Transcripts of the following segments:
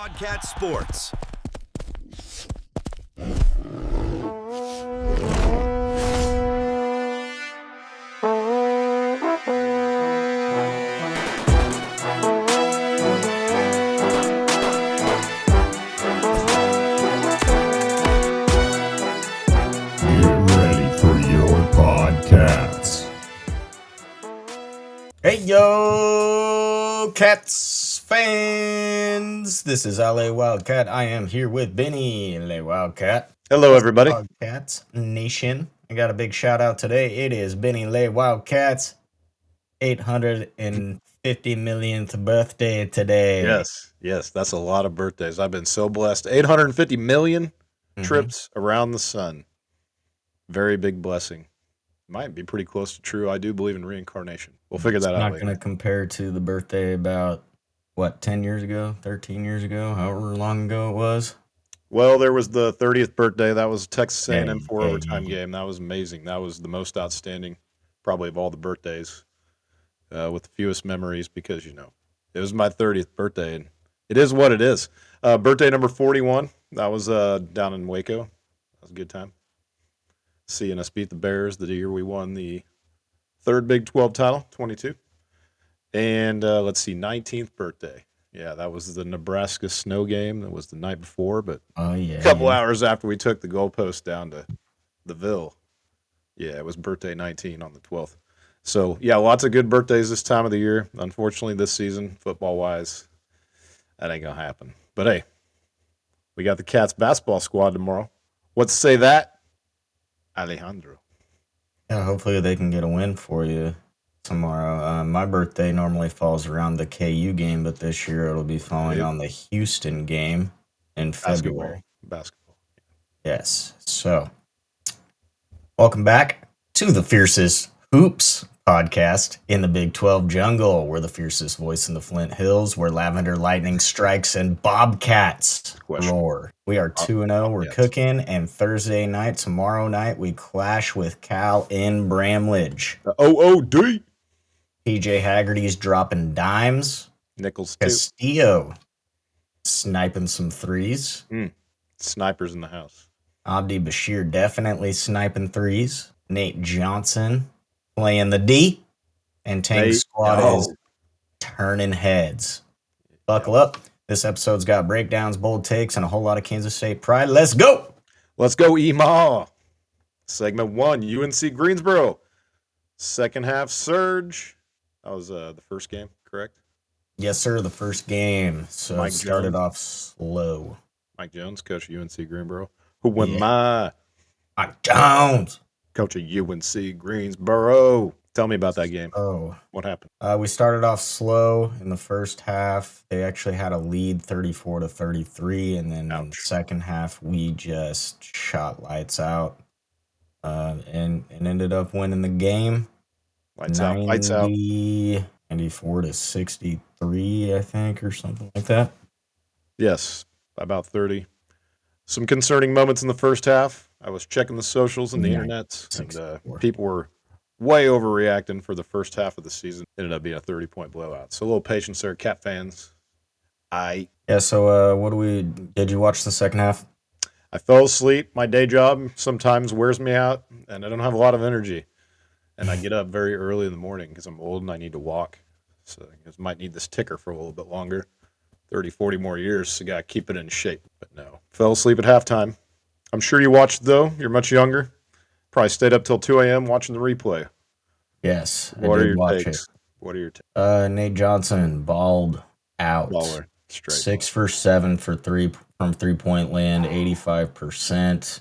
Paw'dCats Sports. Hey yo, Cats fans! This is LA Wildcat. I am here with Benny, LA Wildcat. Hello, everybody. Paw'dCats Nation. I got a big shout out today. It is Benny LA Wildcat's 850 millionth birthday today. Yes, that's a lot of birthdays. I've been so blessed. 850 million trips around the sun. Very big blessing. Might be pretty close to true. I do believe in reincarnation. We'll figure that out Not later. going to compare to the birthday about, 10 years ago, 13 years ago, however long ago it was. Well, there was the 30th birthday. That was Texas A&M Hey, overtime game. That was amazing. That was the most outstanding, probably of all the birthdays, with the fewest memories because, it was my 30th birthday, and it is what it is. Birthday number 41. That was down in Waco. That was a good time. Seeing us beat the Bears the year we won the third Big 12 title, 22. And let's see, 19th birthday. Yeah, that was the Nebraska snow game. That was the night before, but a couple hours after we took the goalpost down to the Ville. Yeah, it was birthday 19 on the 12th. So, yeah, lots of good birthdays this time of the year. Unfortunately, this season, football-wise, that ain't going to happen. But, hey, we got the Cats basketball squad tomorrow. What to say that? Alejandro. Yeah, hopefully they can get a win for you tomorrow. My birthday normally falls around the KU game, but this year it'll be falling on the Houston game in February. Basketball. Yes. So, welcome back to the Fiercest Hoops podcast in the Big 12 jungle. We're the fiercest voice in the Flint Hills, where lavender lightning strikes and bobcats roar. We are 2-0. We're cooking, and Thursday night, tomorrow night, we clash with Cal in Bramlage. OOD. PJ Haggerty's dropping dimes. Nichols too. Castillo sniping some threes. Snipers in the house. Abdi Bashir definitely sniping threes. Nate Johnson playing the D. And Tang's squad is turning heads. Buckle up. This episode's got breakdowns, bold takes, and a whole lot of Kansas State pride. Let's go! Let's go, Emaw. Segment 1, UNC Greensboro. Second half surge. That was the first game, correct? Yes, sir, the first game. So Mike it started Jones. off slow. Mike Jones, coach of UNC Greensboro. Who won Mike Jones, coach of UNC Greensboro. Tell me about that game. Oh. What happened? We started off slow in the first half. They actually had a lead 34-33, and then in the second half, we just shot lights out and ended up winning the game. Lights out. 94-63, I think, or something like that. Yes, about 30. Some concerning moments in the first half. I was checking the socials and the internet, and people were way overreacting for the first half of the season. Ended up being a 30-point blowout. So a little patience there, Cat fans. Yeah, so did you watch the second half? I fell asleep. My day job sometimes wears me out, and I don't have a lot of energy. And I get up very early in the morning because I'm old and I need to walk. So I might need this ticker for a little bit longer. 30, 40 more years, so got to keep it in shape. But no. Fell asleep at halftime. I'm sure you watched, though. You're much younger. Probably stayed up till 2 a.m. watching the replay. Yes, What are your takes? What are your takes? Nate Johnson balled out. Baller. Straight 6 for 7 from 3-point land, 85%.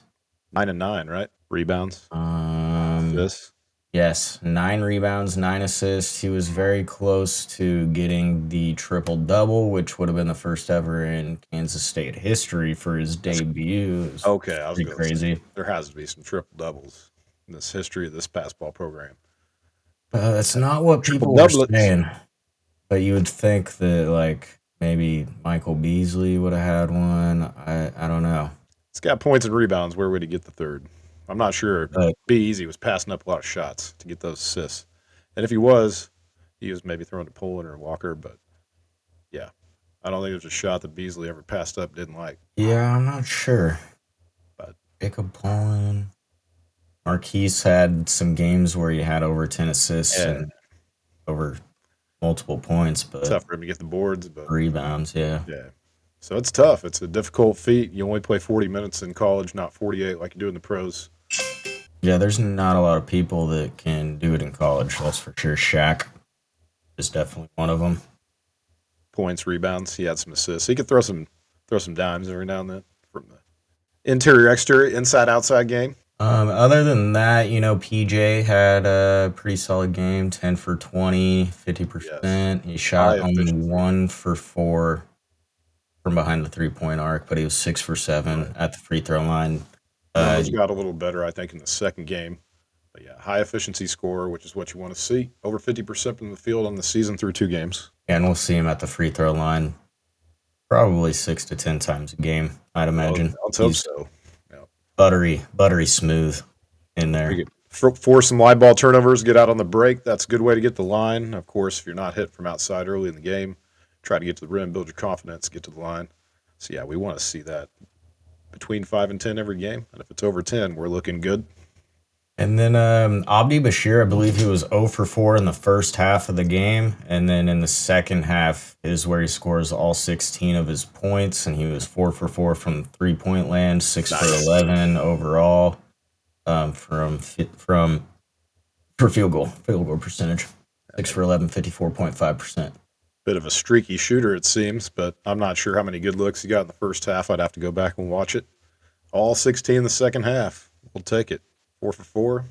9 and 9, right? Rebounds. Assists. Yes, 9 rebounds, 9 assists. He was very close to getting the triple-double, which would have been the first ever in Kansas State history for his debut. Okay, I was pretty crazy. Say, there has to be some triple-doubles in this history of this basketball program. That's not what people were saying. But you would think that, maybe Michael Beasley would have had one. I don't know. It's got points and rebounds. Where would he get the third? I'm not sure. Easy was passing up a lot of shots to get those assists. And if he was maybe throwing to Poland or Walker. But, yeah, I don't think there's a shot that Beasley ever passed up didn't like. Yeah, I'm not sure. But Jacob Paulin. Marquise had some games where he had over 10 assists yeah, and over multiple points, but tough for him to get the boards. But rebounds, yeah. yeah, so it's tough. It's a difficult feat. You only play 40 minutes in college, not 48 like you do in the pros. Yeah, there's not a lot of people that can do it in college, that's for sure. Shaq is definitely one of them. Points, rebounds. He had some assists. He could throw some dimes every now and then from the interior, exterior, inside, outside game. Other than that, PJ had a pretty solid game, 10 for 20, Yes, 50%. He high shot only efficiency. 1 for 4 from behind the 3-point arc, but he was 6 for 7 Right. at the free throw line. Numbers got a little better, I think, in the second game. But yeah, high efficiency scorer, which is what you want to see. Over 50% from the field on the season through 2 games. And we'll see him at the free throw line probably 6 to 10 times a game, I'd imagine. Let's hope so. Yeah. Buttery smooth in We there. could force some live ball turnovers, get out on the break. That's a good way to get the line. Of course, if you're not hit from outside early in the game, try to get to the rim, build your confidence, get to the line. So yeah, we want to see that between 5 and 10 every game. And if it's over 10, we're looking good. And then Abdi Bashir, I believe he was 0 for 4 in the first half of the game. And then in the second half is where he scores all 16 of his points. And he was 4 for 4 from 3-point land, 6 for 11 overall for field goal percentage. 6 for 11, 54.5%. Bit of a streaky shooter, it seems, but I'm not sure how many good looks he got in the first half. I'd have to go back and watch it. All 16 in the second half. We'll take it. 4 for 4.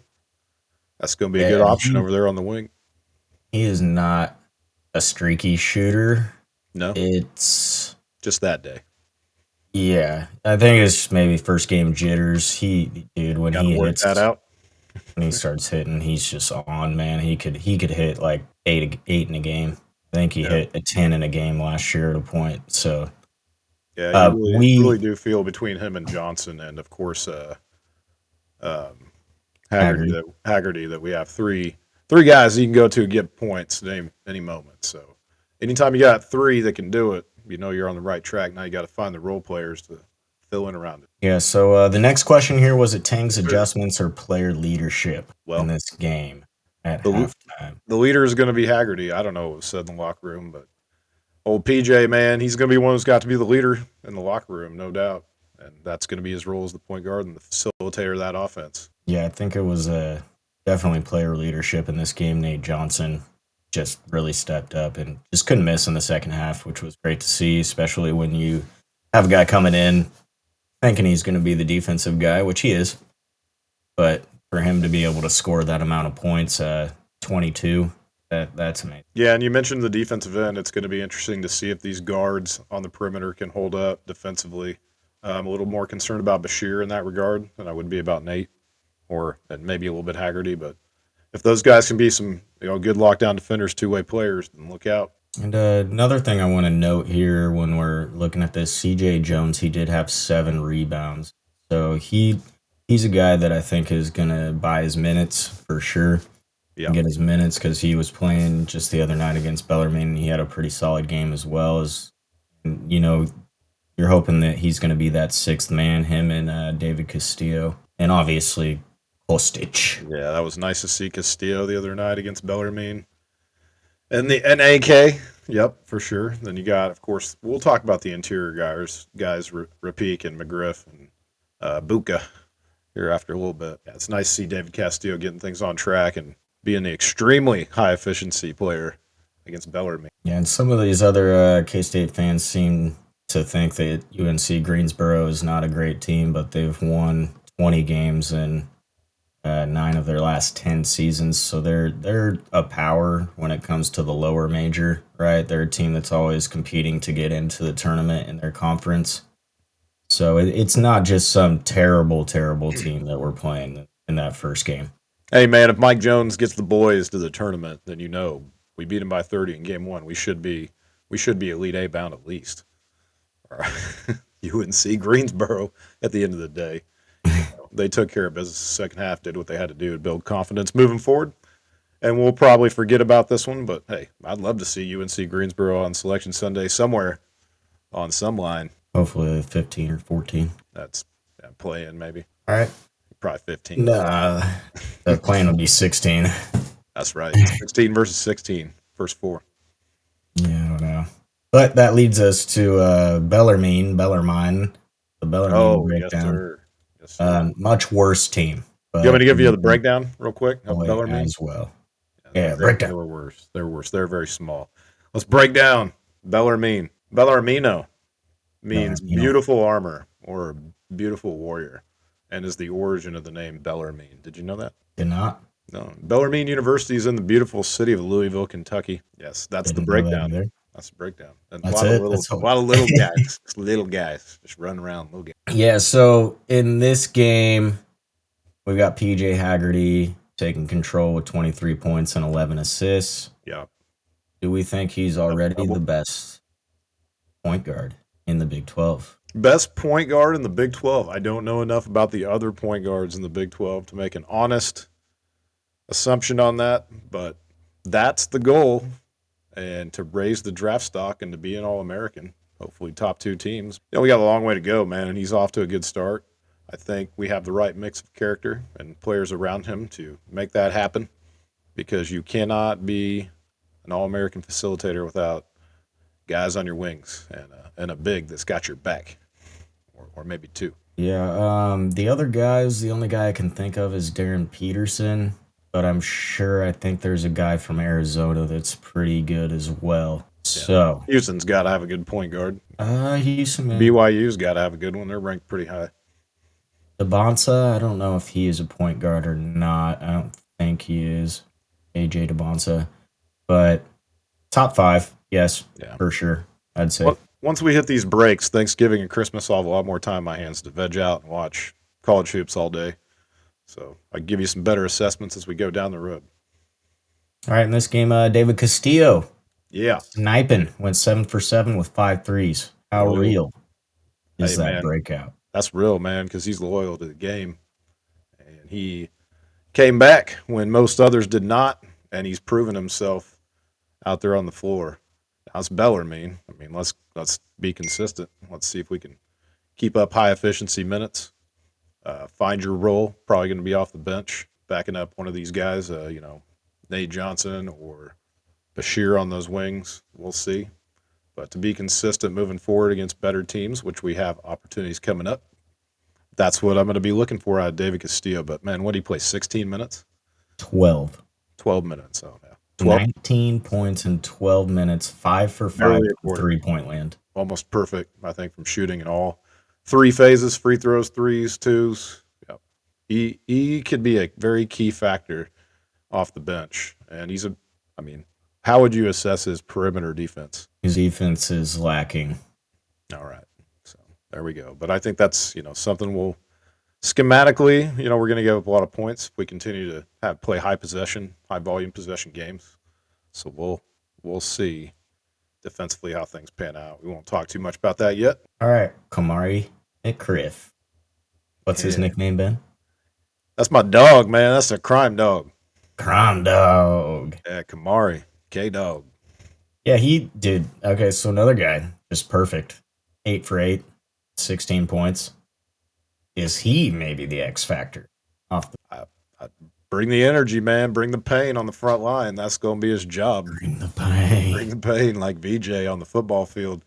That's going to be a good option over there on the wing. He is not a streaky shooter. No, it's just that day. Yeah, I think it's maybe first game jitters. When he hits that out. When he starts hitting, he's just on, man. He could hit like eight in a game. I think he hit a 10 in a game last year at a point. So yeah, you really do feel between him and Johnson, and of course Haggerty that we have three guys you can go to get points at any moment. So anytime you got 3 that can do it, you're on the right track. Now you got to find the role players to fill in around it. Yeah. So the next question here was it Tang's adjustments or player leadership in this game at halftime? The leader is going to be Haggerty. I don't know what was said in the locker room, but old PJ, man, he's going to be one who's got to be the leader in the locker room, no doubt. And that's going to be his role as the point guard and the facilitator of that offense. Yeah, I think it was definitely player leadership in this game. Nate Johnson just really stepped up and just couldn't miss in the second half, which was great to see, especially when you have a guy coming in thinking he's going to be the defensive guy, which he is. But for him to be able to score that amount of points, 22, that's amazing. Yeah, and you mentioned the defensive end. It's going to be interesting to see if these guards on the perimeter can hold up defensively. I'm a little more concerned about Bashir in that regard than I would be about Nate, and maybe a little bit Haggerty. But if those guys can be some good lockdown defenders, two-way players, then look out. And another thing I want to note here when we're looking at this, CJ Jones, he did have 7 rebounds. So he's a guy that I think is going to buy his minutes for sure. Yeah. Get his minutes because he was playing just the other night against Bellarmine. He had a pretty solid game as well. You're hoping that he's going to be that 6th man, him and David Castillo. And obviously, Kostic. Yeah, that was nice to see Castillo the other night against Bellarmine. And AK, yep, for sure. Then you got, of course, we'll talk about the interior guys Rapik and McGriff and Buka here after a little bit. Yeah, it's nice to see David Castillo getting things on track and being the extremely high-efficiency player against Bellarmine. Yeah, and some of these other K-State fans seem to think that UNC Greensboro is not a great team, but they've won 20 games in 9 of their last 10 seasons. So they're a power when it comes to the lower major, right? They're a team that's always competing to get into the tournament in their conference. So it's not just some terrible, terrible team that we're playing in that first game. Hey, man, if Mike Jones gets the boys to the tournament, then we beat him by 30 in game 1. We should be Elite A bound at least. UNC Greensboro at the end of the day. They took care of business the second half, did what they had to do to build confidence moving forward. And we'll probably forget about this one, but hey, I'd love to see UNC Greensboro on Selection Sunday somewhere on some line. Hopefully 15 or 14. That's playing maybe. All right. Probably 15. Nah, the plan will be 16. That's right. 16 versus 16. First 4. Yeah, I don't know. But that leads us to Bellarmine, the Bellarmine Yes, breakdown. sir. Yes, sir. Much worse team. You want me But to give you the breakdown real quick of boy Bellarmine? as well. Yeah, Yeah, they breakdown. were worse. They were worse. They're very small. Let's break down Bellarmine. Bellarmino means Bellarmino. beautiful armor or beautiful warrior, and is the origin of the name Bellarmine. Did you know that? Did not. No. Bellarmine University is in the beautiful city of Louisville, Kentucky. Yes, that's the Didn't know that breakdown. either. That's the breakdown. And That's it. That's a all. lot of little guys, little guys, just running around, little guys. Yeah, so in this game, we've got PJ Haggerty taking control with 23 points and 11 assists. Yeah. Do we think he's already Double. the best point guard in the Big 12? Best point guard in the Big 12. I don't know enough about the other point guards in the Big 12 to make an honest assumption on that, but that's the goal, and to raise the draft stock and to be an All-American, hopefully top 2 teams. We got a long way to go, man, and he's off to a good start. I think we have the right mix of character and players around him to make that happen, because you cannot be an All-American facilitator without guys on your wings and a big that's got your back, or maybe 2. Yeah, the other guys, the only guy I can think of is Darren Peterson, but I think there's a guy from Arizona that's pretty good as well. So, Houston's got to have a good point guard. Houston, man. BYU's got to have a good one. They're ranked pretty high. DeBonsa, I don't know if he is a point guard or not. I don't think he is. AJ DeBonsa. But top 5, yes, for sure, I'd say. Once we hit these breaks, Thanksgiving and Christmas, I'll have a lot more time on my hands to veg out and watch college hoops all day. So I can give you some better assessments as we go down the road. All right, in this game, David Castillo. Yeah. Sniping. Went 7 for 7 with 5 threes. How real is that breakout? That's real, man, because he's loyal to the game. And he came back when most others did not, and he's proven himself out there on the floor. That's Bellarmine. I mean, let's be consistent. Let's see if we can keep up high efficiency minutes. Find your role. Probably going to be off the bench, backing up one of these guys. Nate Johnson or Bashir on those wings. We'll see. But to be consistent moving forward against better teams, which we have opportunities coming up, that's what I'm going to be looking for out of David Castillo. But, man, what did he play, 16 minutes? 12. 12 minutes. Oh, yeah. 19 points in 12 minutes, 5 for 5 from 3-point land. Almost perfect, I think, from shooting in all 3 phases, free throws, threes, twos. Yep. He could be a very key factor off the bench. And how would you assess his perimeter defense? His defense is lacking. All right. So there we go. But I think that's, something we'll schematically, we're going to give up a lot of points if we continue to play high volume possession games. So we'll see defensively how things pan out. We won't talk too much about that yet. All right. Kamari McCriff. What's his nickname, Ben? That's my dog, man. That's a crime dog. Crime dog. Yeah, Kamari. K-Dog. Yeah, he did. Okay, so another guy, just perfect. 8 for 8, 16 points. Is he maybe the X factor? Bring the energy, man. Bring the pain on the front line. That's going to be his job. Bring the pain. Bring the pain like VJ on the football field.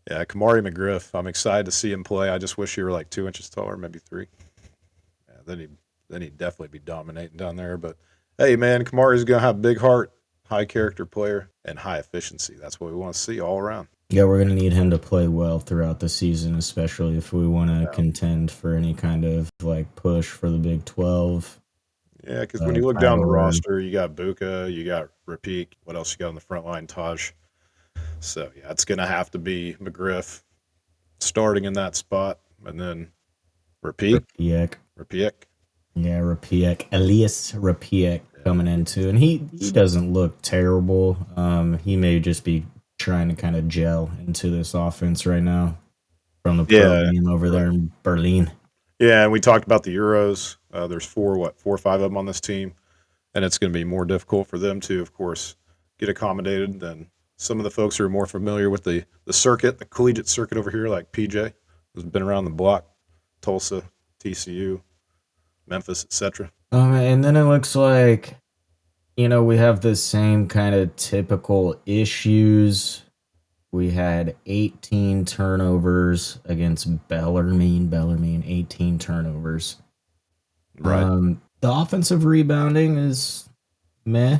Yeah, Kamari McGriff. I'm excited to see him play. I just wish he were like 2 inches taller, maybe 3. Yeah, then he'd definitely be dominating down there. But, hey, man, Kamari's going to have a big heart, high character player, and high efficiency. That's what we want to see all around. Yeah, we're going to need him to play well throughout the season, especially if we want to contend for any kind of push for the Big 12. Yeah, because when you look down the roster, you got Buka, you got Rapik. What else you got on the front line? Taj. So, yeah, it's going to have to be McGriff starting in that spot. And then Rapik. Rapiek. Yeah, Rapiek. Elias Rapiek coming into. And he doesn't look terrible. He may just be trying to kind of gel into this offense right now from the program over there in Berlin. Yeah, and we talked about the Euros. There's 4 or 5 of them on this team, and it's going to be more difficult for them to, of course, get accommodated than some of the folks who are more familiar with the circuit, the collegiate circuit over here, like PJ, who's been around the block, Tulsa, TCU, Memphis, etc. And then it looks like, we have the same kind of typical issues. We had 18 turnovers against Bellarmine, 18 turnovers. Right. The offensive rebounding is meh.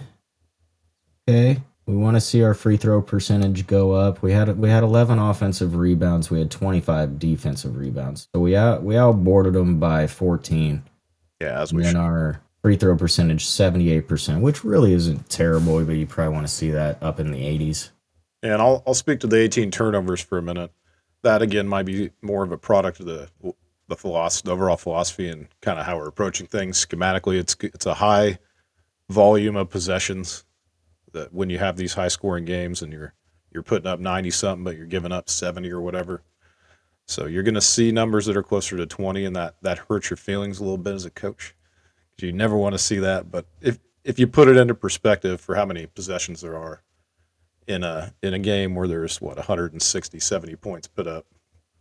Okay. We want to see our free throw percentage go up. We had 11 offensive rebounds. We had 25 defensive rebounds. So we outboarded them by 14. Yeah, as And we then should. our free throw percentage 78%, which really isn't terrible, but you probably want to see that up in the 80s. And I'll speak to the 18 turnovers for a minute. That again might be more of a product of the philosophy, the overall philosophy, and kind of how we're approaching things schematically. It's a high volume of possessions. That when you have these high scoring games and you're putting up 90 something, but you're giving up 70 or whatever. So you're going to see numbers that are closer to 20, and that hurts your feelings a little bit as a coach. You never want to see that. But if you put it into perspective for how many possessions there are in a game where there's 160, 70 points put up,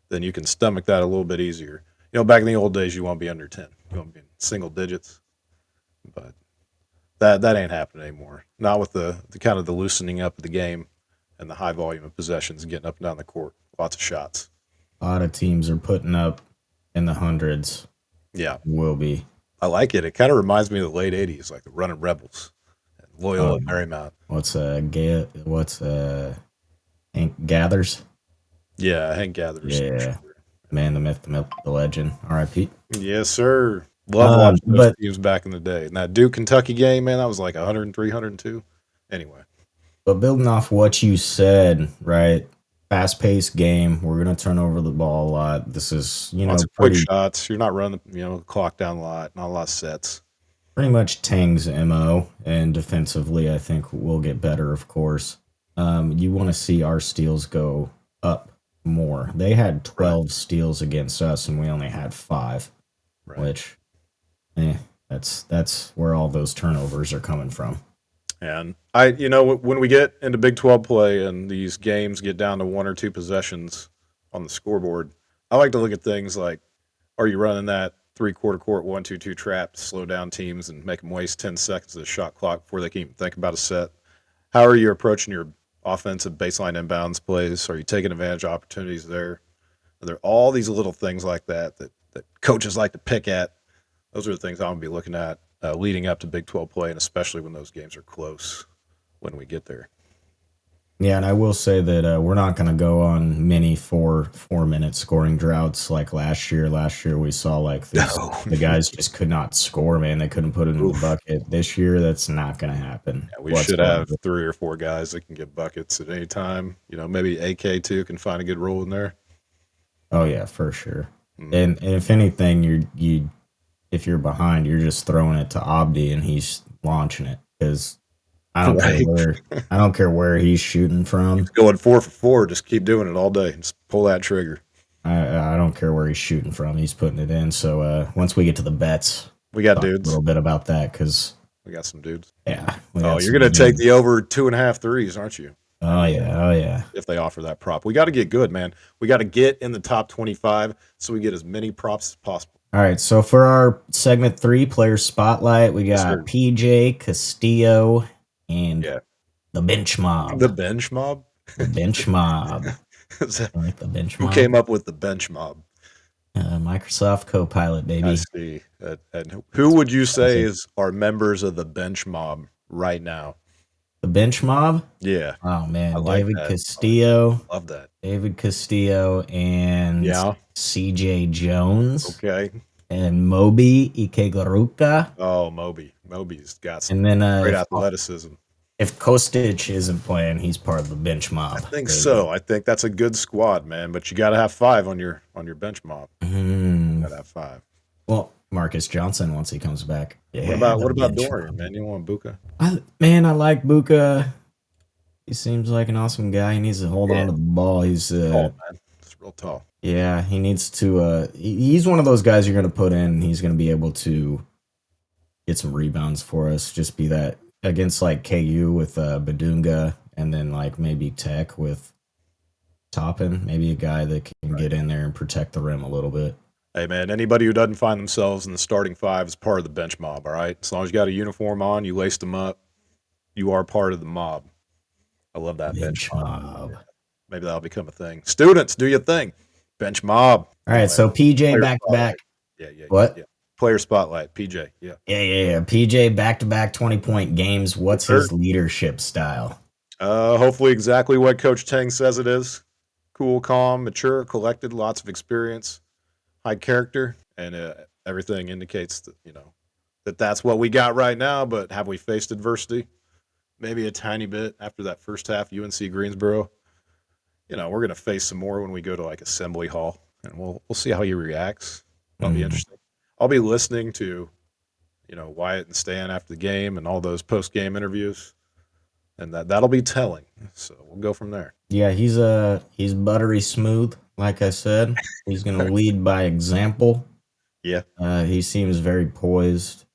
then you can stomach that a little bit easier. Back in the old days, you want to be under 10. You want to be in single digits. But that ain't happening anymore. Not with the kind of the loosening up of the game and the high volume of possessions and getting up and down the court. Lots of shots. A lot of teams are putting up in the hundreds. Yeah. Will be. I like it. It kind of reminds me of the late 80s, like the Running Rebels and Loyola Marymount. Hank Gathers? Yeah, Hank Gathers. Yeah. Sure. Man, the myth, the legend. R.I.P. Yes, sir. Love watching those teams back in the day. And that Duke Kentucky game, man, that was like 103, 102. Anyway. But building off what you said, right? Fast-paced game. We're going to turn over the ball a lot. This is, lots of quick shots. You're not running, the clock down a lot. Not a lot of sets. Pretty much Tang's MO. And defensively, I think we'll get better, of course. You want to see our steals go up more. They had 12 steals against us, and we only had 5. Right. Which, that's where all those turnovers are coming from. And when we get into Big 12 play and these games get down to 1 or 2 possessions on the scoreboard, I like to look at things like, are you running that 3/4 court 1-2-2 trap to slow down teams and make them waste 10 seconds of the shot clock before they can even think about a set? How are you approaching your offensive baseline inbounds plays? Are you taking advantage of opportunities there? Are there all these little things like that coaches like to pick at? Those are the things I'm going to be looking at leading up to Big 12 play, and especially when those games are close when we get there. Yeah, and I will say that we're not going to go on many 4-minute scoring droughts like last year. Last year we saw the guys just could not score, man. They couldn't put it in the bucket. This year, that's not going to happen. Yeah, we should have 3 or 4 guys that can get buckets at any time. Maybe AK too can find a good role in there. Oh yeah, for sure. Mm-hmm. And if anything, if you're behind, you're just throwing it to Abdi and he's launching it because I don't care where he's shooting from. He's going 4 for 4. Just keep doing it all day. Just pull that trigger. I don't care where he's shooting from. He's putting it in. So once we get to the bets, we got dudes. A little bit about that because we got some dudes. Yeah. You're gonna take the over 2.5 threes, aren't you? Oh yeah. If they offer that prop, we got to get good, man. We got to get in the top 25 so we get as many props as possible. All right, so for our segment 3 player spotlight, we got PJ, Castillo, and the bench mob. The bench mob? The bench mob. Like the bench mob. Who came up with the bench mob? Microsoft Copilot, baby. I see. And who would you say are members of the bench mob right now? The bench mob? Yeah. Oh, man. David Castillo. Love that. David Castillo and CJ Jones. Okay. And Moby Ikegaruka. Oh, Moby's got some great athleticism. If Kostic isn't playing, he's part of the bench mob. I think so. I think that's a good squad, man. But you got to have 5 on your bench mob. You got to have 5. Well, Marcus Johnson once he comes back. Yeah, what about Dorian, man? You want Buka? I like Buka. He seems like an awesome guy. He needs to hold on to the ball. He's tall, man. He's real tall. Yeah, he needs to. He's one of those guys you're going to put in. And he's going to be able to get some rebounds for us. Just be that against like KU with Badunga. and then like maybe Tech with Toppin, maybe a guy that can get in there and protect the rim a little bit. Hey, man, anybody who doesn't find themselves in the starting five is part of the bench mob, all right? As long as you got a uniform on, you laced them up, you are part of the mob. I love that bench mob. Maybe that'll become a thing. Students, do your thing. Bench mob. All right, so PJ back to back. Yeah. What? Yeah. Player spotlight, PJ. Yeah. Yeah. PJ back to back 20-point games. What's his leadership style? Hopefully exactly what Coach Tang says it is. Cool, calm, mature, collected, lots of experience, high character, and everything indicates that, that's what we got right now. But have we faced adversity? Maybe a tiny bit after that first half, UNC Greensboro. We're going to face some more when we go to like Assembly Hall, and we'll see how he reacts. That'll be interesting. I'll be listening to, Wyatt and Stan after the game and all those post-game interviews, and that'll be telling. So we'll go from there. Yeah, he's buttery smooth. Like I said, he's going to lead by example. Yeah. He seems very poised.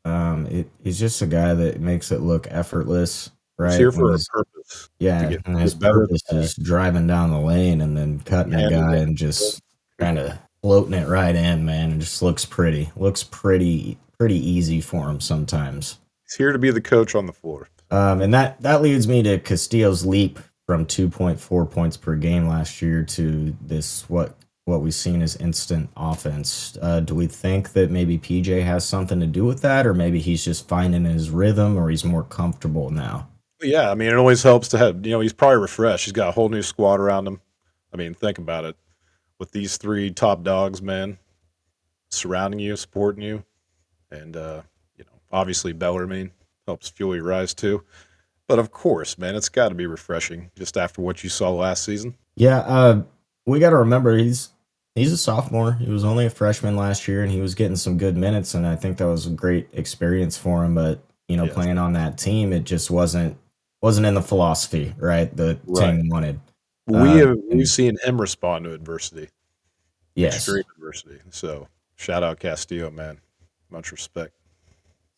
He's just a guy that makes it look effortless, right? He's here for a purpose. Yeah, and his purpose is driving down the lane and then cutting a guy and just kind of floating it right in, man. It just looks pretty. Looks pretty easy for him sometimes. He's here to be the coach on the floor. And that leads me to Castillo's leap from 2.4 points per game last year to this what we've seen as instant offense. Do we think that maybe PJ has something to do with that, or maybe he's just finding his rhythm, or he's more comfortable now? Yeah, I mean, it always helps to have, he's probably refreshed. He's got a whole new squad around him. I mean, think about it. With these three top dogs, man, surrounding you, supporting you, and, obviously Bellarmine helps fuel your rise too. But of course, man, it's got to be refreshing just after what you saw last season. Yeah, we got to remember he's a sophomore. He was only a freshman last year, and he was getting some good minutes, and I think that was a great experience for him. But yes, playing on that team, it just wasn't in the philosophy, right? The Tang wanted. We've seen him respond to adversity. Yes, extreme adversity. So shout out Castillo, man. Much respect.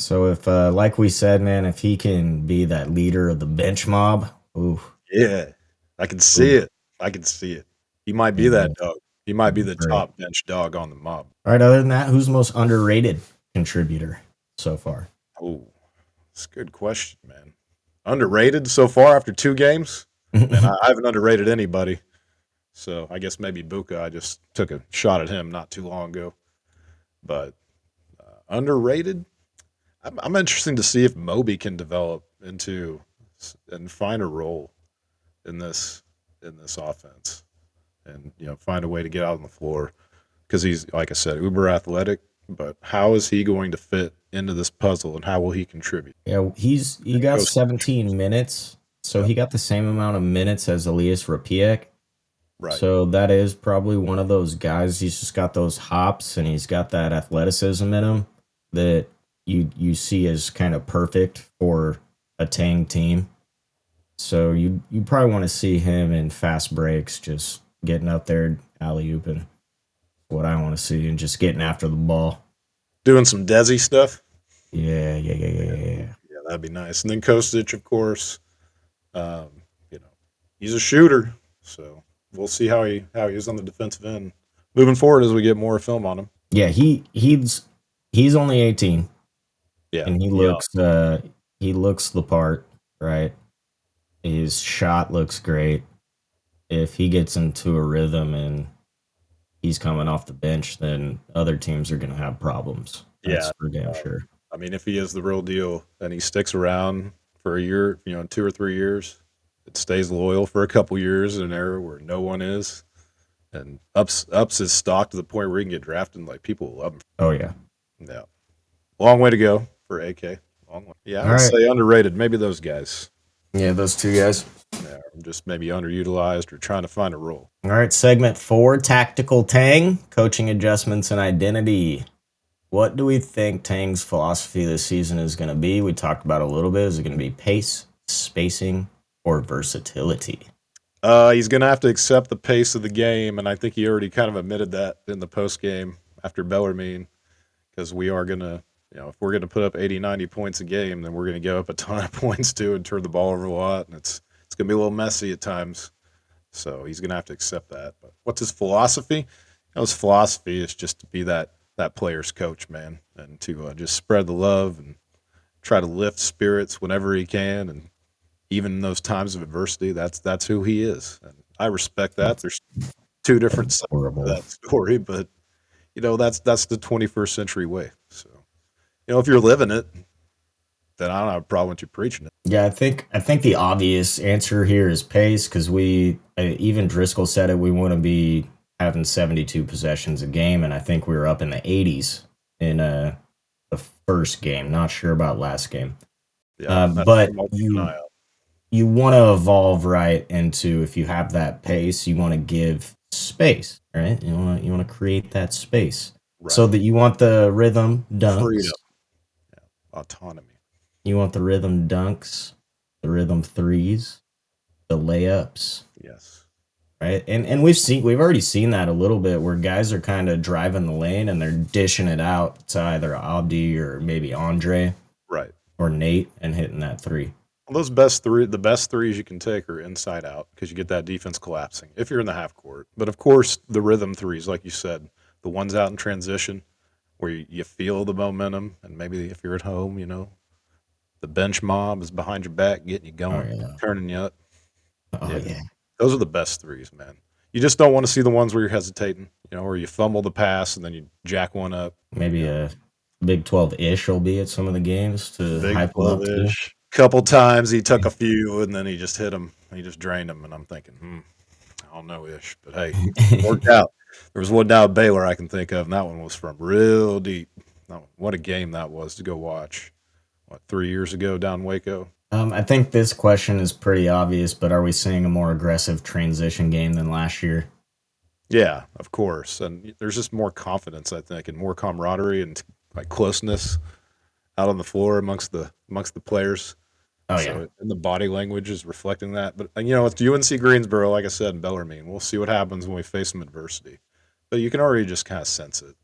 So if, like we said, man, if he can be that leader of the bench mob, ooh. Yeah, I can see it. I can see it. He might be that dog. He might be the top bench dog on the mob. All right, other than that, who's the most underrated contributor so far? Oh, that's a good question, man. Underrated so far after 2 games? Man, I haven't underrated anybody. So I guess maybe Buka. I just took a shot at him not too long ago. But underrated? I'm interested to see if Moby can develop into and find a role in this offense, and find a way to get out on the floor, because he's, like I said, uber athletic. But how is he going to fit into this puzzle, and how will he contribute? Yeah, he got 17 minutes, so he got the same amount of minutes as Elias Rapiak. Right. So that is probably one of those guys. He's just got those hops, and he's got that athleticism in him that you see as kind of perfect for a Tang team. So you probably want to see him in fast breaks, just getting up there, alley-ooping. What I want to see, and just getting after the ball. Doing some Desi stuff? Yeah. Yeah, that'd be nice. And then Kostic, of course. He's a shooter, so we'll see how he is on the defensive end moving forward as we get more film on him. Yeah, he's only 18. Yeah, and he looks the part, right? His shot looks great. If he gets into a rhythm and he's coming off the bench, then other teams are going to have problems. That's for damn sure. I mean, if he is the real deal and he sticks around for a year, 2 or 3 years, it stays loyal for a couple years in an era where no one is, and ups his stock to the point where he can get drafted, like people love him. Oh yeah. Yeah. Long way to go for AK. Long way. Yeah, I would say underrated. Maybe those guys. Yeah, those 2 guys. Yeah, just maybe underutilized or trying to find a role. All right, segment 4, Tactical Tang, coaching adjustments and identity. What do we think Tang's philosophy this season is going to be? We talked about it a little bit. Is it going to be pace, spacing, or versatility? He's going to have to accept the pace of the game, and I think he already kind of admitted that in the post game after Bellarmine, because we are going to If we're going to put up 80, 90 points a game, then we're going to give up a ton of points too and turn the ball over a lot, and it's going to be a little messy at times. So he's going to have to accept that. But what's his philosophy? His philosophy is just to be that player's coach, man, and to just spread the love and try to lift spirits whenever he can, and even in those times of adversity, that's who he is, and I respect that. There's two different sides to Horrible. that story, but that's the 21st century way. So if you're living it, then I don't have a problem with you preaching it. Yeah, I think the obvious answer here is pace because we even Driscoll said it. We want to be having 72 possessions a game, and I think we were up in the 80s in the first game. Not sure about last game, Yeah, that's but something I'll keep an you eye out. you want to evolve right into if you have that pace, you want to give space, right? You want to create that space so Right, that you want the rhythm dunks. freedom, autonomy. You want the rhythm dunks, the rhythm threes, the layups, Yes, right? And we've already seen that a little bit where guys are kind of driving the lane and they're dishing it out to either Abdi or maybe Andre right. or Nate and hitting that three. Well, the best threes you can take are inside out because you get that defense collapsing if you're in the half court. But of course, the rhythm threes, like you said, the ones out in transition where you feel the momentum, and maybe if you're at home, the bench mob is behind your back, getting you Oh going, yeah. turning you up. Oh Yeah, yeah. those are the best threes, man. You just don't want to see the ones where you're hesitating, where you fumble the pass and then you jack one up. Maybe You know, a Big 12-ish will be at some of the games to Big hype them up 12 too. ish. Couple times he took a few and then he just hit them. He just drained them, and I'm thinking, I don't know ish, but hey, worked out. There was one down at Baylor I can think of, and that one was from real deep. No, what a game that was to go watch. What, 3 years ago down Waco? I think this question is pretty obvious, but are we seeing a more aggressive transition game than last year? Yeah, of course. And there's just more confidence, I think, and more camaraderie and like closeness out on the floor amongst the players. Oh yeah. So and the body language is reflecting that. But it's UNC Greensboro, like I said, and Bellarmine. We'll see what happens when we face some adversity. But you can already just kind of sense it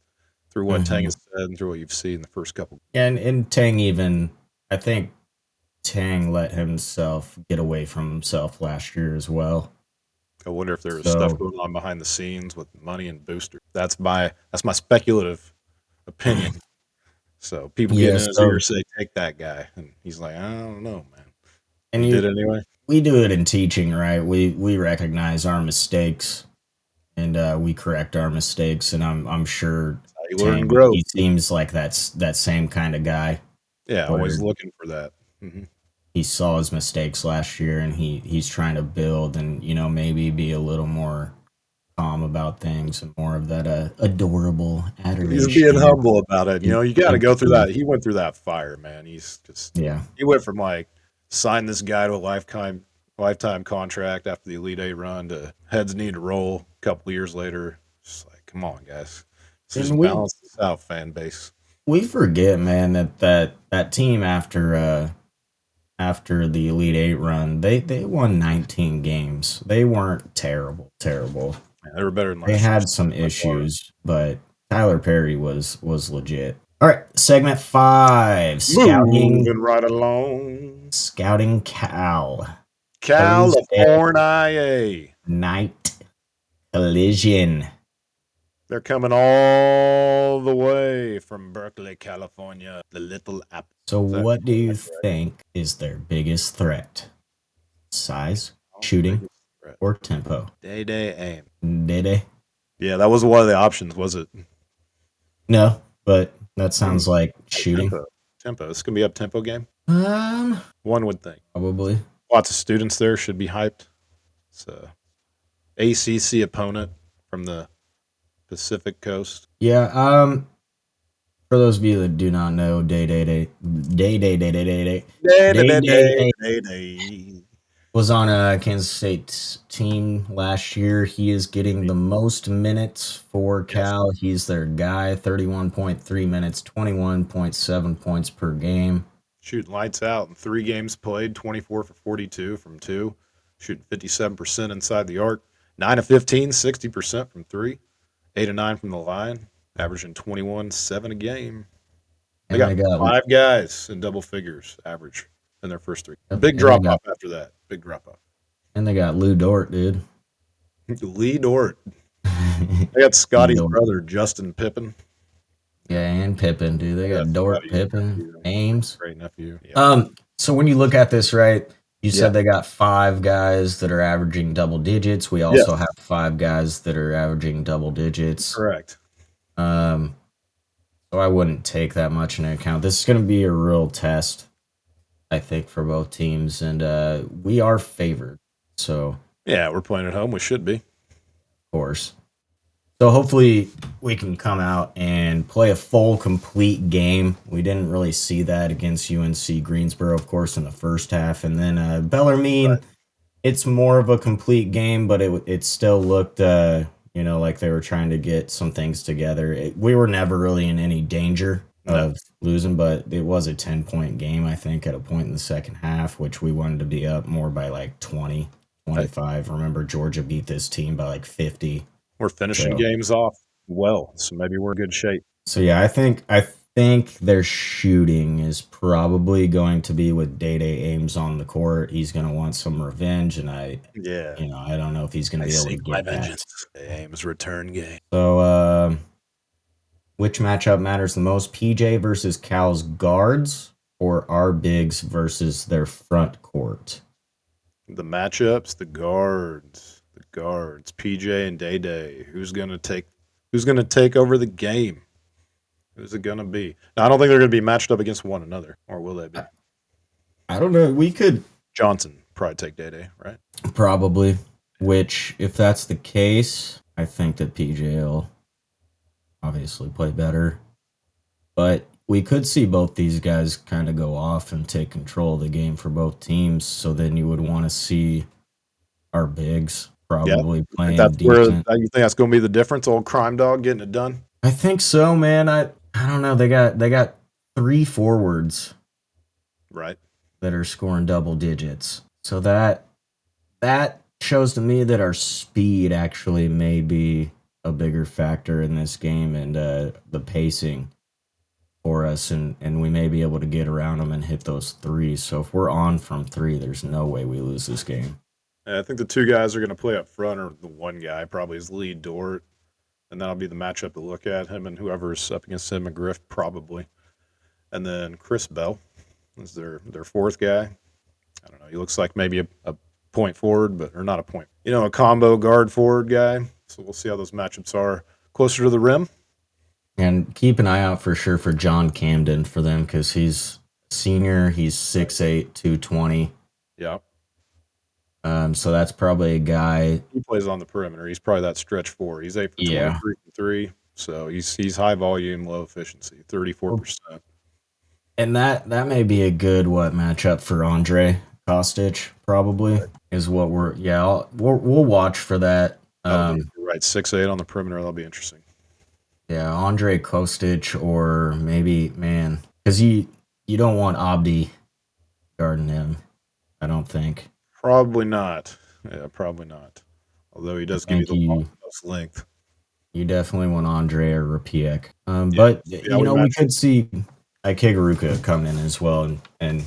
through what Tang Hmm. has said and through what you've seen the first couple. And Tang even, I think Tang let himself get away from himself last year as well. I wonder if there was stuff So going on behind the scenes with money and boosters. That's my speculative opinion. So people get yeah, in his ear so say, "Take that guy," and he's like, "I don't know, man." and He did it anyway. we do it in teaching, right? We recognize our mistakes and we correct our mistakes, and I'm sure That's how you learn and Tang grow. he seems like that's that same kind of guy Yeah, where always looking for that. Hmm. he saw his mistakes last year and he's trying to build and maybe be a little more calm about things and more of that adorable He's being adoration humble about it. You got to go through empathy. that. He went through that fire, man. Yeah. He went from like sign this guy to a lifetime contract after the Elite Eight run to heads need to roll a couple of years later. Just like, come on, guys. So And just balance this out, fan base. we forget, man, that team after the Elite Eight run, they won 19 games. They weren't terrible. Man, they were better than They last year's had some by far. issues, but Tyler Perry was legit. All right, segment 5, Moving right along. scouting Cal. Thursday California. night collision. They're coming all the way from Berkeley, California. The Little Apple. So Is that what do you correct? think is their biggest threat? Size, Oh, shooting, biggest threat. or tempo? Day aim. Did Yeah, that was one of the options, was it? No, but that Hmm. sounds like Oh, shooting. tempo. Tempo. This can be up tempo game. Um, One would think. Probably. Lots of students there should be hyped. It's a ACC opponent from the Pacific Coast. Yeah. For those of you that do not know, Day was on a Kansas State team last year. He is getting the most minutes for Yes. Cal. He's their guy. 31.3 minutes, 21.7 points per game. Shooting lights out in 3 games played, 24 for 42 from two, shooting 57% inside the arc, 9 of 15, 60% from three, 8 of 9 from the line, averaging 21-7 a game. They And got they got 5 guys in double figures average in their first 3. yep, Big drop off after that. Big drop off. and they got Lou Dort, dude. Lee Dort. They got Scotty's brother, Justin Pippen. Yeah, and Pippen, dude. They got Dort, Pippen, Ames. Great nephew. Yep. So when you look at this, right, you said they got 5 guys that are averaging double digits. We also have 5 guys that are averaging double digits. Correct. So I wouldn't take that much into account. This is going to be a real test, I think, for both teams, and we are favored. So yeah, we're playing at home. We should be, of course. So hopefully we can come out and play a full, complete game. We didn't really see that against UNC Greensboro, of course, in the first half, and then Bellarmine. It's more of a complete game, but it still looked, like they were trying to get some things together. We were never really in any danger of losing, but it was a 10-point game, I think, at a point in the second half, which we wanted to be up more by like 20, 25. Remember, Georgia beat this team by like 50. We're finishing games off well, so maybe we're in good shape. So yeah, I think their shooting is probably going to be with Day-Day Ames on the court. He's going to want some revenge, and I don't know if he's going to be able to get that. Ames return game. So, which matchup matters the most? PJ versus Cal's guards, or our bigs versus their front court? The matchups, the guards. PJ and Day-Day. Who's gonna take over the game? Who's it gonna be? Now, I don't think they're gonna be matched up against one another, or will they be? I don't know. We could Johnson probably take Day-Day, right? Probably. Which, if that's the case, I think that PJ will obviously play better. But we could see both these guys kind of go off and take control of the game for both teams. So then you would want to see our bigs probably playing that's decent. You think that's going to be the difference? Old Crime Dog getting it done? I think so, man. I don't know. They got 3 forwards, right, that are scoring double digits. So that shows to me that our speed actually may be a bigger factor in this game, and the pacing for us, and we may be able to get around them and hit those threes. So if we're on from 3, there's no way we lose this game. Yeah, I think the 2 guys are going to play up front, or the one guy probably is Lee Dort, and that'll be the matchup to look at, him and whoever's up against him, McGriff probably. And then Chris Bell is their 4th guy. I don't know. He looks like maybe a point forward, or not a point. A combo guard forward guy. So we'll see how those matchups are closer to the rim. And keep an eye out for sure for John Camden for them, because he's senior. He's 6'8", 220. Yeah. So that's probably a guy. He plays on the perimeter. He's probably that stretch 4. He's 8 for 23 from 3. So he's high volume, low efficiency, 34%. And that may be a good matchup for Andre Kostic, probably, is what we'll watch for that. Right, 6'8" on the perimeter. That'll be interesting. Yeah, Andre Kostic, or maybe, man, because you don't want Abdi guarding him, I don't think. Probably not. Yeah, probably not. Although he does give you the most length. You definitely want Andre or Rapiek. But we could see Kigaruka come in as well and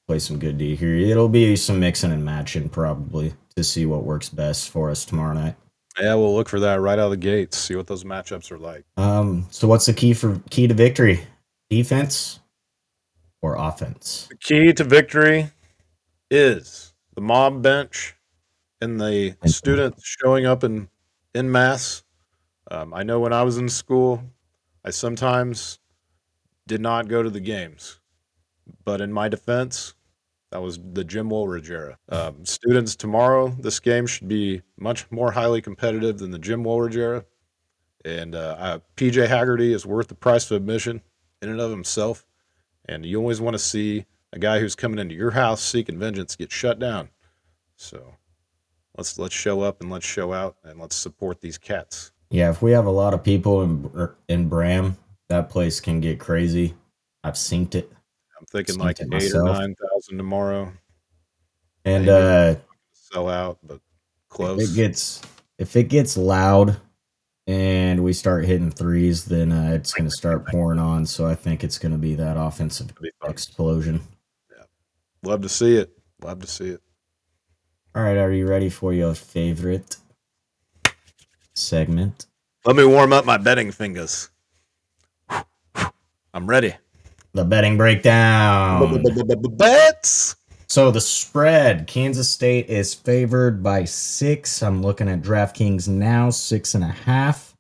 play some good D here. It'll be some mixing and matching probably to see what works best for us tomorrow night. Yeah, we'll look for that right out of the gates. See what those matchups are like. So what's the key to victory? Defense or offense? The key to victory is the mob bench and the students showing up in mass. I know when I was in school, I sometimes did not go to the games, but in my defense, that was the Jim Woolridge era. Students, tomorrow, this game should be much more highly competitive than the Jim Woolridge era. And PJ Haggerty is worth the price of admission in and of himself. And you always want to see a guy who's coming into your house seeking vengeance get shut down. So let's show up and let's show out and let's support these cats. Yeah, if we have a lot of people in Bram, that place can get crazy. I've synced it. I'm thinking like 8,000 or 9,000 tomorrow. And sell out, but close. If it gets loud and mind we start hitting threes, then it's going to start pouring on. So I think it's going to be that offensive explosion. Yeah. Love to see it. Love to see it. All right, are you ready for your favorite segment? Let me warm up my betting fingers. I'm ready. The betting breakdown. Bets. So the spread, Kansas State is favored by 6. I'm looking at DraftKings now, 6.5.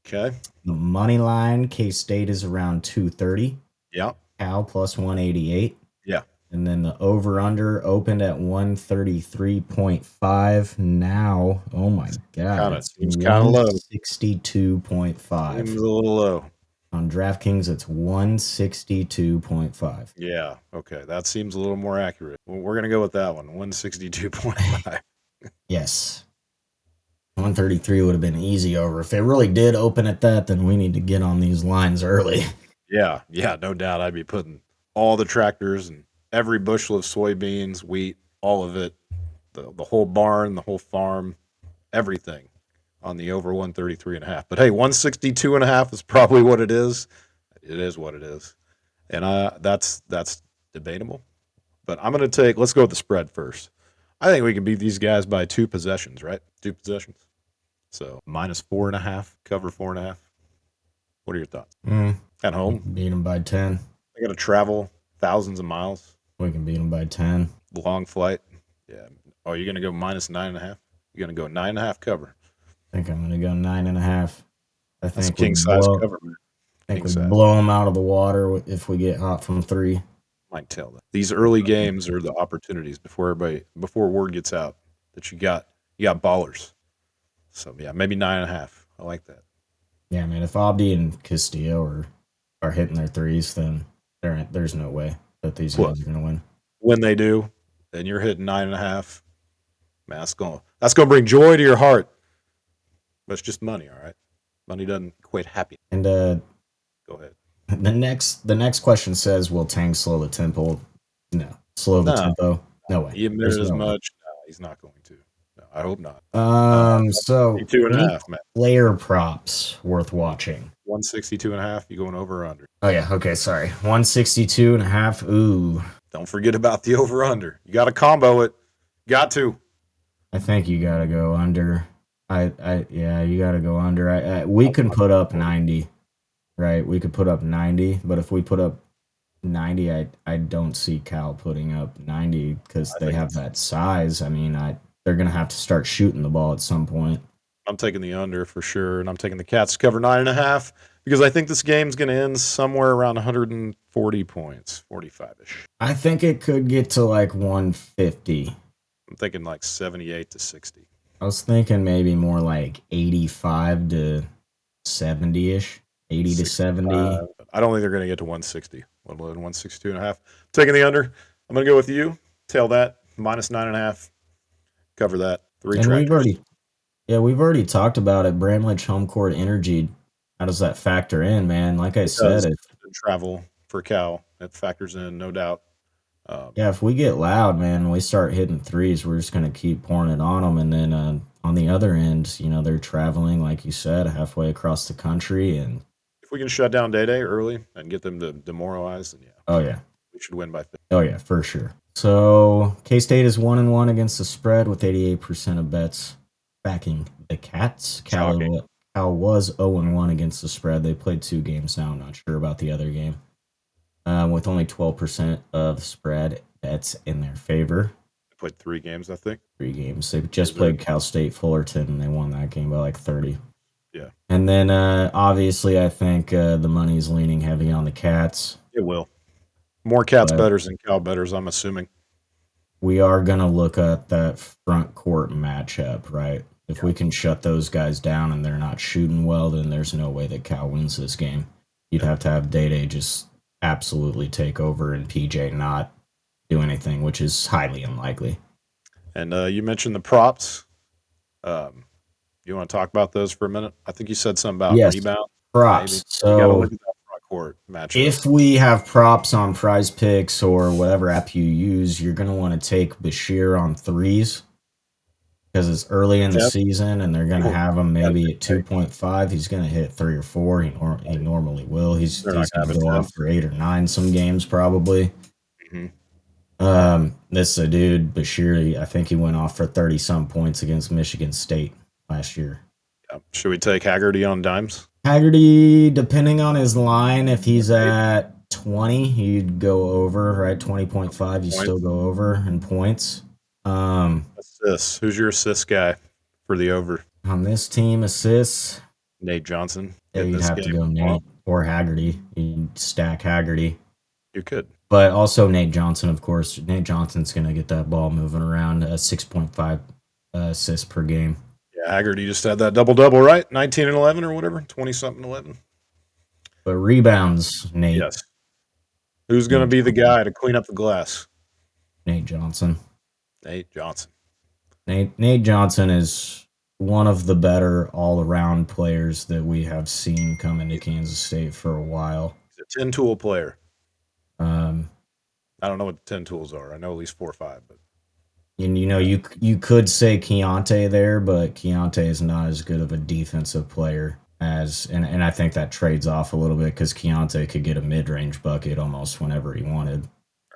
Okay. The money line, K-State is around 230. Yeah. Cal plus 188. Yeah. And then the over-under opened at 133.5. Now, oh my God, It seems kind of low. 162.5. Seems a little low. On DraftKings, it's 162.5. Yeah. Okay. That seems a little more accurate. Well, we're going to go with that one, 162.5. Yes. 133 would have been easy over. If it really did open at that, then we need to get on these lines early. Yeah. Yeah. No doubt I'd be putting all the tractors and every bushel of soybeans, wheat, all of it, the whole barn, the whole farm, everything on the over 133.5. But hey, 162.5 is probably what it is. It is what it is. And that's debatable. But I'm going to let's go with the spread first. I think we can beat these guys by 2 possessions, right? 2 possessions. So -4.5, cover 4.5. What are your thoughts? At home? Beat them by 10. They got to travel thousands of miles. We can beat them by 10. Long flight. Yeah. Oh, you're going to go -9.5? You're going to go 9.5 cover. I think I'm going to go 9.5. I That's think king size cover, man. I think we blow them out of the water if we get hot from 3. Might tell that these early games are the opportunities before word gets out that you got ballers. So yeah, maybe 9.5. I like that. Yeah, man. If Abdi and Castillo are hitting their threes, then there's no way that these guys are going to win. When they do, then you're hitting 9.5. Man, that's gonna bring joy to your heart. But it's just money, all right. Money doesn't equate happiness. And go ahead. The next question says, will Tang slow the tempo? No. Slow the tempo? No way. He admitted as much. No, he's not going to. No, I hope not. So 2.5, man. Player props worth watching. 162.5. You going over or under? Oh yeah. Okay. Sorry. 162.5. Ooh. Don't forget about the over under. You got to combo it. Got to. I think you got to go under. Yeah, you got to go under. We can put up 90. Right, we could put up 90, but if we put up 90, I don't see Cal putting up 90 because they have that size. I mean, they're going to have to start shooting the ball at some point. I'm taking the under for sure, and I'm taking the Cats to cover 9.5 because I think this game's going to end somewhere around 140 points, 45-ish. I think it could get to like 150. I'm thinking like 78 to 60. I was thinking maybe more like 85 to 70-ish. 80 to 70. I don't think they're going to get to 160. 162.5. Taking the under. I'm going to go with you. Tail that. -9.5. Cover that. 3 tractors. We've already talked about it. Bramlage home court energy. How does that factor in, man? Like I said, travel for Cal. It factors in, no doubt. If we get loud, man, we start hitting threes, we're just going to keep pouring it on them. And then on the other end, they're traveling, like you said, halfway across the country. And if we can shut down Day early and get them to demoralize, then we should win by 50. Oh yeah, for sure. So K-State is 1-1 against the spread with 88% of bets backing the Cats. Cal was 0-1 against the spread. They played 2 games now. I'm not sure about the other game. With only 12% of spread bets in their favor. They played 3 games, I think. 3 games. They just played Cal State Fullerton, and they won that game by like 30. Yeah. And then, obviously, I think the money's leaning heavy on the Cats. It will. More Cats bettors than Cal bettors, I'm assuming. We are going to look at that front court matchup, right? If we can shut those guys down and they're not shooting well, then there's no way that Cal wins this game. You'd have to have Day just absolutely take over and PJ not do anything, which is highly unlikely. And you mentioned the props. You want to talk about those for a minute? I think you said something about rebound. Props. Maybe. So you got to look at that front court matchup. If we have props on Prize Picks or whatever app you use, you're going to want to take Bashir on threes because it's early in the Yep. season and they're going to have him Gotta maybe be at 2.5. He's going to hit 3 or 4. He normally will. He's They're going not gonna to have go a off for 8 or 9 some games probably. Mhm. This is a dude, Bashiri. I think he went off for 30 some points against Michigan State last year. Yeah. Should we take Haggerty on dimes? Haggerty, depending on his line, if he's at 20, he'd go over, right? 20.5, you still go over in points. Assists. Who's your assist guy for the over? On this team, assists, Nate Johnson. yeah, In you'd this have to game. go Nate or Haggerty. You'd stack Haggerty. You could. But also Nate Johnson, of course. Nate Johnson's going to get that ball moving around, 6.5 assists per game. Yeah, Haggerty just had that double-double, right? 19 and 11 or whatever, 20-something 11. But rebounds, Nate. Yes. Who's going to be the guy to clean up the glass? Nate Johnson. Nate Johnson. Nate Johnson is one of the better all-around players that we have seen come into Kansas State for a while. He's a 10-tool player. I don't know what the 10 tools are. I know at least 4 or 5, but And you could say Keontae there, but Keontae is not as good of a defensive player as, and I think that trades off a little bit because Keontae could get a mid-range bucket almost whenever he wanted.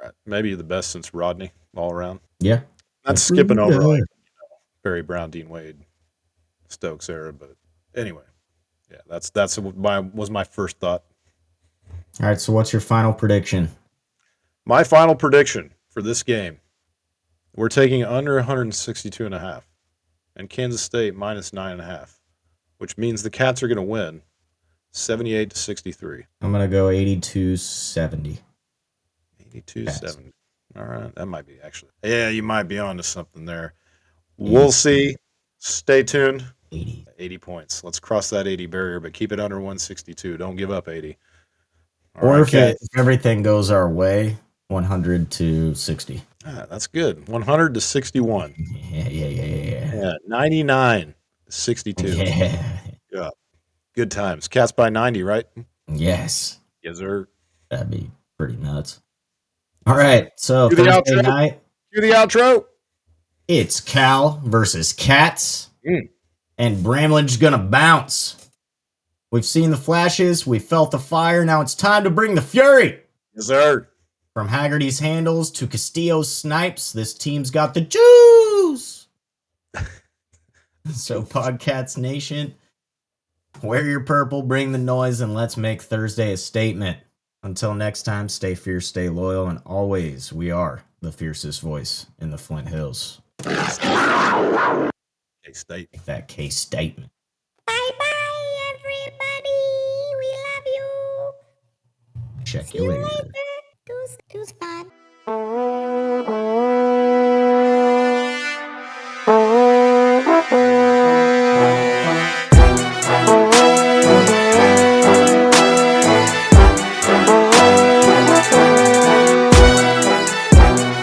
right. Maybe the best since Rodney all around. Yeah, That's skipping over like Barry Brown, Dean Wade, Stokes era, but anyway, yeah, that's was my first thought. All right, so what's your final prediction? My final prediction for this game: we're taking under 162 and a half, and Kansas State minus 9.5, which means the Cats are going to win 78-63. I'm gonna go 82-70. 82-70. All right, that might be actually. Yeah, you might be onto something there. We'll see. Stay tuned. 80 points. Let's cross that 80 barrier, but keep it under 162. Don't give up 80. All Or right, if everything goes our way, 100-60. that's good. 100-61. Yeah. 99-62. Yeah. Good times. Cats by 90, right? Yes. Yes, sir. That'd be pretty nuts. All right, so Cue the Thursday outro. night, Cue the outro. it's Cal versus Cats, and Bramlage gonna bounce. We've seen the flashes, we felt the fire, now it's time to bring the fury. Yes, sir. From Haggerty's handles to Castillo's snipes, this team's got the juice. So Paw'dCats Nation, wear your purple, bring the noise, and let's make Thursday a statement. Until next time, stay fierce, stay loyal, and always, we are the fiercest voice in the Flint Hills. K-State. That case statement. Bye-bye, everybody. We love you. Check See you you later. later. Deuce, deuce, bud.